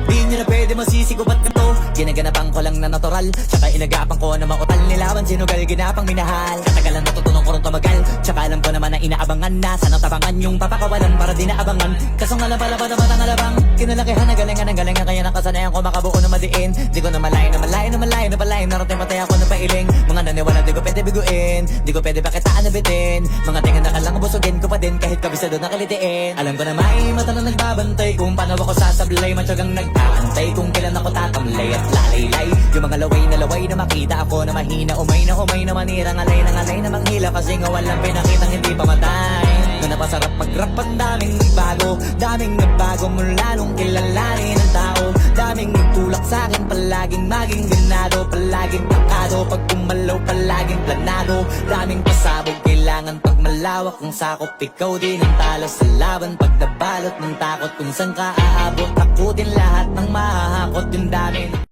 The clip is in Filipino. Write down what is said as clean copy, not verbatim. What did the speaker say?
Di nyo na pwede masisigubat na to. Ginaganapan ko lang na natural, tsaka inagapan ko na mautal. Nilaban sinugal, ginapang minahal. Katagalan natutunan ko rin tumagal, tsaka alam ko naman na inaabangan na. Sana tabangan yung papakawalan para di naabangan. Kaso nga lang pala ba naman ang alabang kinalakihan na galingan ng galingan. Kaya nakasanayan ko makabuo na madiin. Di ko na malayo na malayo na malayo na palayo. Narating patay ako na pailing. Mga naniwala di ko pwede biguin, di ko pwede pakitaan na bitin. Mga tingin na kalang busugin ko pa din kahit kabisado na kalitiin. Alam ko na may mata na nagbabantay kung paano ako sasablay. Matyagang nagtaantay kung kailan ako tatamlay at lalaylay. Yung mga laway na makita ako na mahina. Umay na manira, ngalay na manghila. Kasi nga walang pinakitang hindi pamatay. Na napasarap mag-rap ang daming nagbago mula nung kilalanin ang tao. Daming nagtulak sa'kin, palaging maging ganado. Palaging takado, pag kumalaw palaging planado. Daming pasabog, kailangan pag malawak ang sakop. Ikaw din ang talo sa laban, pag nabalot ng takot. Kung saan ka aabot, takutin lahat ng mahahakot. Yung dami